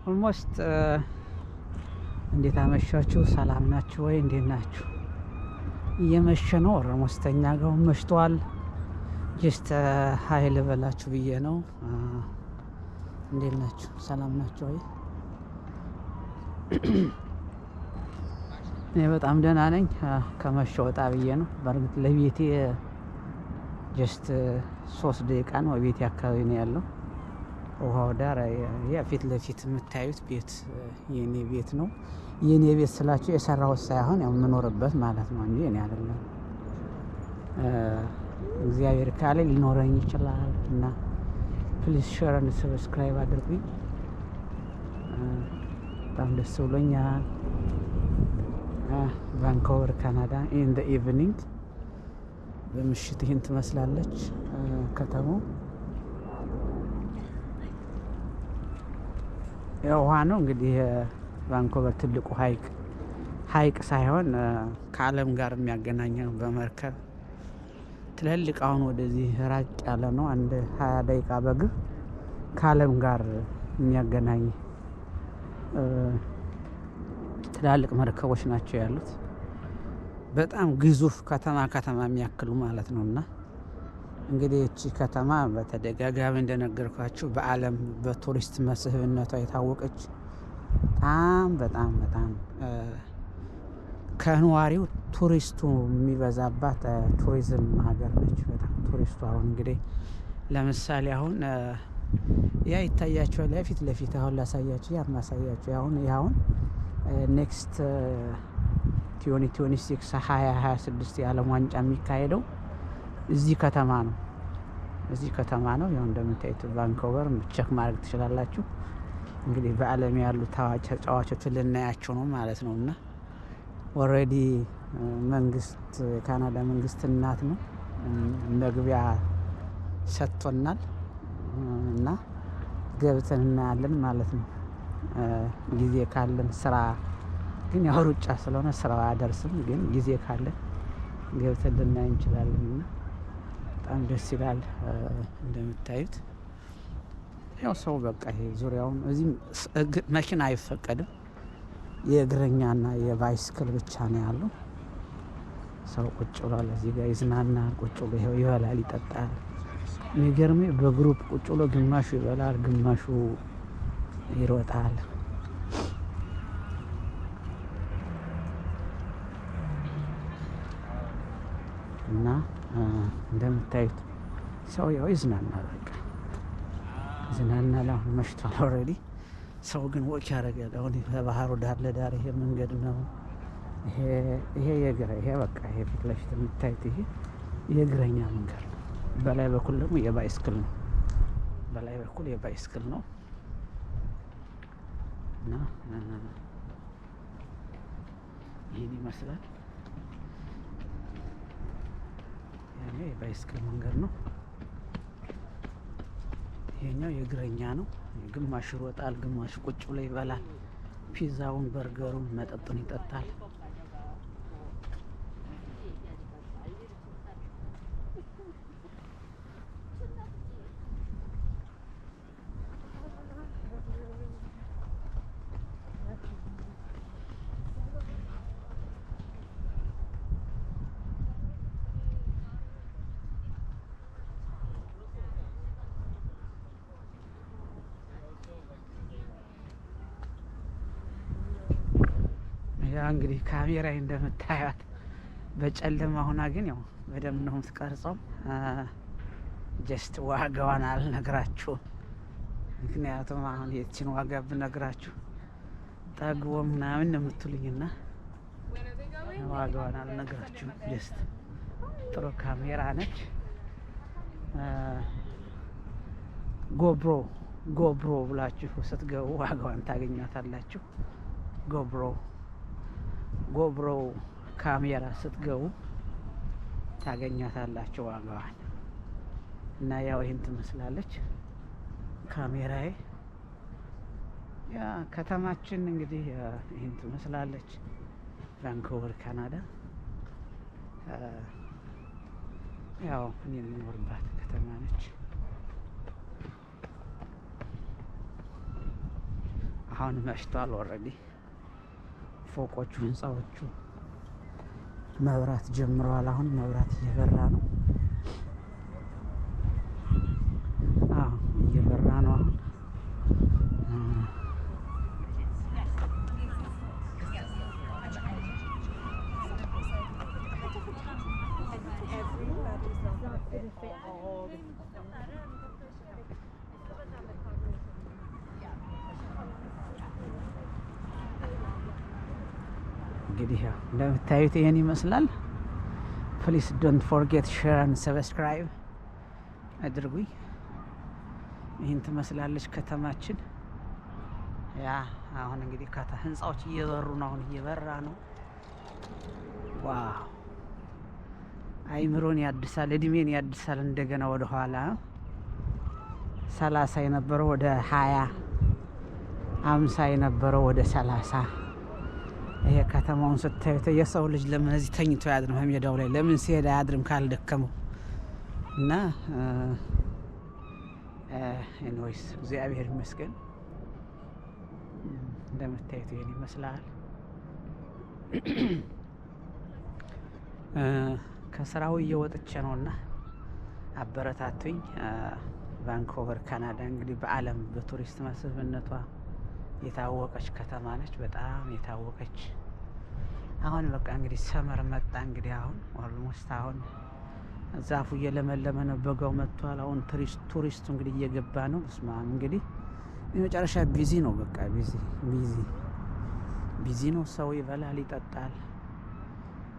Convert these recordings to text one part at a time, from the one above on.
ኦልሞስት እንዴት አመሻችሁ? ሰላም ናችሁ ወይ? እንዴት ናችሁ? እየመሸ ነው። ኦልሞስት እኛ ጋር መሽቷል። ጀስት ሀይል በላችሁ ብዬ ነው። እንዴት ናችሁ? ሰላም ናችሁ ወይ? እኔ በጣም ደህና ነኝ። ከመሸ ወጣ ብዬ ነው። በእርግጥ ለቤቴ ጀስት 3 ደቂቃ ነው። ቤቴ አካባቢ ነው ያለው። ውሃው ዳር የፊት ለፊት የምታዩት ቤት የኔ ቤት ነው። የኔ ቤት ስላችሁ የሰራሁት ሳይሆን ያው የምኖርበት ማለት ነው እንጂ እኔ አይደለም። እግዚአብሔር ካለ ሊኖረኝ ይችላል እና ፕሊዝ ሼር እና ሰብስክራይብ አድርጉኝ። በጣም ደስ ብሎኛል። ቫንኮቨር ካናዳ ኢን ዘ ኢቭኒንግ በምሽት ይህን ትመስላለች ከተማው። ውሃ ነው እንግዲህ ቫንኮቨር ትልቁ ሀይቅ ሳይሆን ከዓለም ጋር የሚያገናኘው በመርከብ ትልልቅ አሁን ወደዚህ ራቅ ያለ ነው። አንድ 20 ደቂቃ በእግር ከዓለም ጋር የሚያገናኝ ትላልቅ መርከቦች ናቸው ያሉት። በጣም ግዙፍ ከተማ የሚያክሉ ማለት ነው። እና እንግዲህ እቺ ከተማ በተደጋጋሚ እንደነገርኳችሁ በዓለም በቱሪስት መስህብነቷ የታወቀች በጣም ከነዋሪው ቱሪስቱ የሚበዛባት ቱሪዝም ሀገር ነች። በጣም ቱሪስቱ አሁን እንግዲህ ለምሳሌ አሁን ያ ይታያችኋል። ፊት ለፊት አሁን ላሳያችሁ፣ ያ ማሳያችሁ አሁን ኔክስት 2026 2026 የዓለም ዋንጫ የሚካሄደው እዚህ ከተማ ነው። ያው እንደምታዩት ቫንኮቨር ቼክ ማድረግ ትችላላችሁ። እንግዲህ በዓለም ያሉ ታዋቂ ተጫዋቾችን ልናያቸው ነው ማለት ነው። እና ኦልሬዲ መንግስት የካናዳ መንግስት እናት ነው መግቢያ ሰጥቶናል እና ገብተን እናያለን ማለት ነው። ጊዜ ካለን ስራ ግን ያው ሩጫ ስለሆነ ስራው አያደርስም። ግን ጊዜ ካለን ገብተን ልናይ እንችላለን እና በጣም ደስ ይላል። እንደምታዩት ያው ሰው በቃ ይሄ ዙሪያውን እዚህ መኪና አይፈቀድም። የእግረኛና የባይስክል ብቻ ነው ያለው። ሰው ቁጭ ብሏል እዚህ ጋር ይዝናናል። ቁጭ ብሎ ይኸው ይበላል፣ ይጠጣል። የሚገርመኝ በግሩፕ ቁጭ ብሎ ግማሹ ይበላል፣ ግማሹ ይሮጣል። እና እንደምታዩት ሰው ያው ይዝናናል፣ በቃ ይዝናናል። አሁን መሽቷል ኦልሬዲ። ሰው ግን ወክ ያደርጋል። አሁን በባህሩ ዳር ለዳር ይሄ መንገድ ነው። ይሄ በቃ ይሄ ፊት ለፊት የምታዩት ይሄ የእግረኛ መንገድ ነው። በላይ በኩል ደግሞ የባይስክል ነው። እና ይህን ይመስላል። ያኔ የባይስክል መንገድ ነው። ይሄኛው የእግረኛ ነው። ግማሽ ይሮጣል፣ ግማሽ ቁጭ ብሎ ይበላል። ፒዛውን፣ በርገሩን፣ መጠጡን ይጠጣል። ያ እንግዲህ ካሜራ እንደምታዩት በጨለማ ሆና ግን ያው በደንብ ነው የምትቀርጸው። ጀስት ዋጋዋን አልነግራችሁም። ምክንያቱም አሁን የችን ዋጋ ብነግራችሁ ጠግቦ ምናምን ነው የምትሉኝና ዋጋዋን አልነግራችሁም። ጀስት ጥሩ ካሜራ ነች። ጎብሮ ብላችሁ ስትገቡ ዋጋዋን ታገኛታላችሁ። ጎብሮ ካሜራ ስትገቡ ታገኛታላችሁ ዋጋዋን። እና ያው ይህን ትመስላለች ካሜራዬ። ያ ከተማችን እንግዲህ ይህን ትመስላለች። ቫንኮቨር ካናዳ ያው እኔ የምኖርባት ከተማ ነች። አሁን መሽቷል። ኦልሬዲ ፎቆቹ ህንፃዎቹ መብራት ጀምረዋል። አሁን መብራት እየበራ ነው። እየበራ ነው አሁን እንግዲህ ያው እንደምታዩት ይሄን ይመስላል። ፕሊስ ዶንት ፎርጌት ሼር አንድ ሰብስክራይብ አድርጉኝ። ይህን ትመስላለች ከተማችን። ያ አሁን እንግዲህ ህንፃዎች እየበሩ ነው። አሁን እየበራ ነው። ዋው አይምሮን ያድሳል፣ እድሜን ያድሳል። እንደገና ወደ ኋላ 30 የነበረው ወደ 20፣ 50 የነበረው ወደ 30። ይሄ ከተማውን ስታዩት የሰው ልጅ ለምን እዚህ ተኝቶ አያድርም? ሜዳው ላይ ለምን ሲሄድ አያድርም ካልደከመው? እና ኤኒዌይስ እግዚአብሔር ይመስገን። እንደምታዩት ይሄን ይመስላል። ከስራው እየወጥቼ ነውና አበረታቱኝ። ቫንኮቨር ካናዳ እንግዲህ በዓለም በቱሪስት መስህብነቷ የታወቀች ከተማ ነች። በጣም የታወቀች። አሁን በቃ እንግዲህ ሰመር መጣ። እንግዲህ አሁን ኦልሞስት አሁን ዛፉ እየለመለመ ነው። በጋው መጥቷል። አሁን ቱሪስቱ እንግዲህ እየገባ ነው። ስማም እንግዲህ የመጨረሻ ቢዚ ነው። በቃ ቢዚ ነው። ሰው ይበላል፣ ይጠጣል፣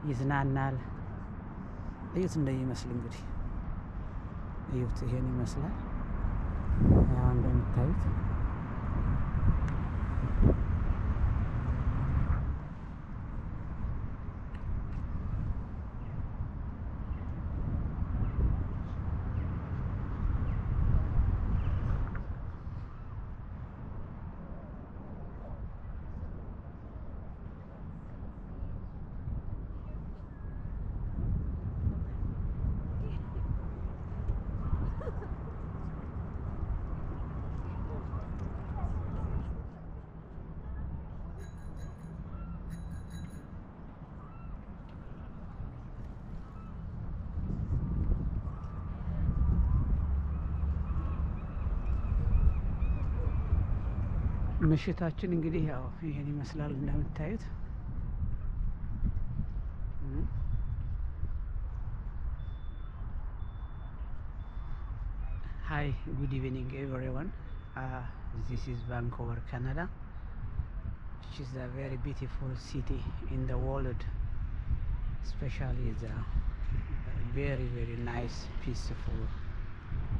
ይዝናናል። እዩት እንደሚመስል እንግዲህ እዩት። ይሄን ይመስላል ያው እንደምታዩት ምሽታችን እንግዲህ ያው ይሄን ይመስላል እንደምታዩት። Hi, good evening everyone. This is Vancouver, Canada. Which is a very beautiful city in the world. Especially the very very nice, peaceful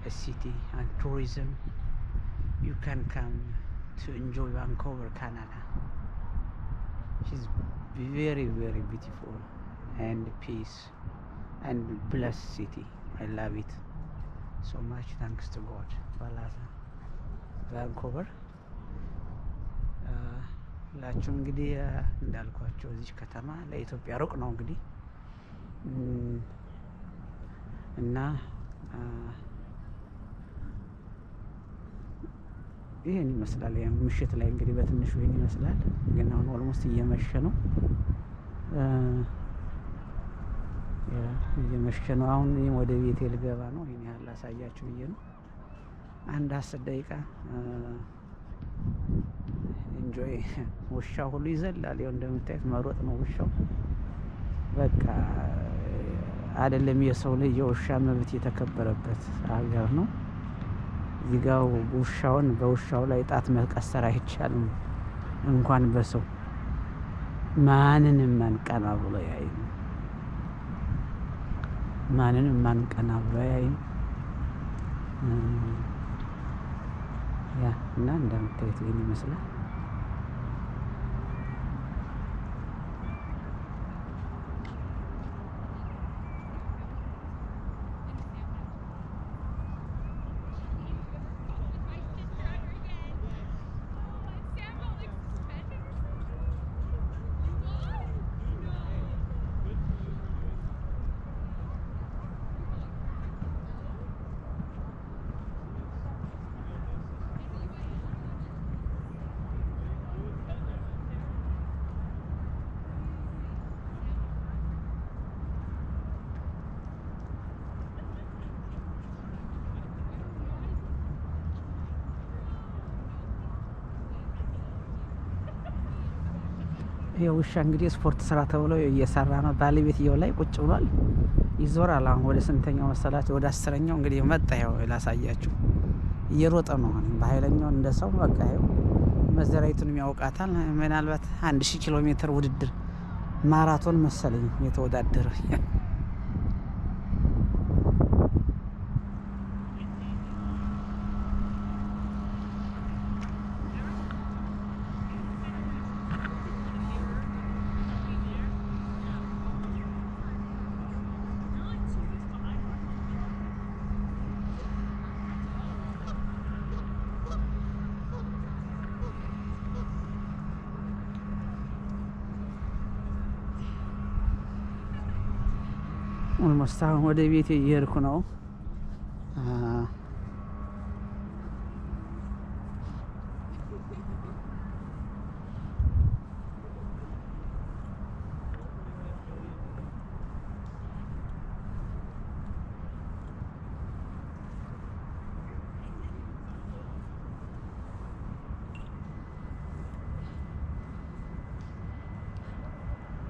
city and tourism. You can come to enjoy Vancouver, Canada. She's very very beautiful and peace and blessed city. I love it so much. Thanks to God. Vancouver ላችሁ እንግዲህ እንዳልኳቸው እዚህ ከተማ ለኢትዮጵያ ሩቅ ነው እንግዲህ እና ይሄን ይመስላል። ምሽት ላይ እንግዲህ በትንሹ ይሄን ይመስላል። ግን አሁን ኦልሞስት እየመሸ ነው። እየመሸ ነው። አሁን ወደ ቤቴ ልገባ ነው። ይሄን ያህል ላሳያችሁ ብዬ ነው። አንድ 10 ደቂቃ ኢንጆይ። ውሻው ሁሉ ይዘላል። ይኸው እንደምታዩት መሮጥ ነው ውሻው። በቃ አይደለም የሰው ልጅ የውሻ መብት የተከበረበት ሀገር ነው። ይጋው ውሻውን በውሻው ላይ ጣት መቀሰር አይቻልም። እንኳን በሰው ማንንም ማንቀና ብሎ ያይም ማንንም ማንቀና ብሎ ያይም ያ እና እንደምታዩት ይሄን ይመስላል። የውሻ እንግዲህ ስፖርት ስራ ተብሎ እየሰራ ነው። ባለቤትየው ላይ ቁጭ ብሏል፣ ይዞራል። አሁን ወደ ስንተኛው መሰላችሁ? ወደ 10ኛው እንግዲህ መጣ። ያው ላሳያችሁ፣ እየሮጠ ነው አሁን በኃይለኛው እንደ ሰው በቃ። ይኸው መዘራይቱንም ያውቃታል። ምናልባት 1000 ኪሎ ሜትር ውድድር ማራቶን መሰለኝ የተወዳደረ። ኦልሞስት አሁን ወደ ቤቴ እየሄድኩ ነው።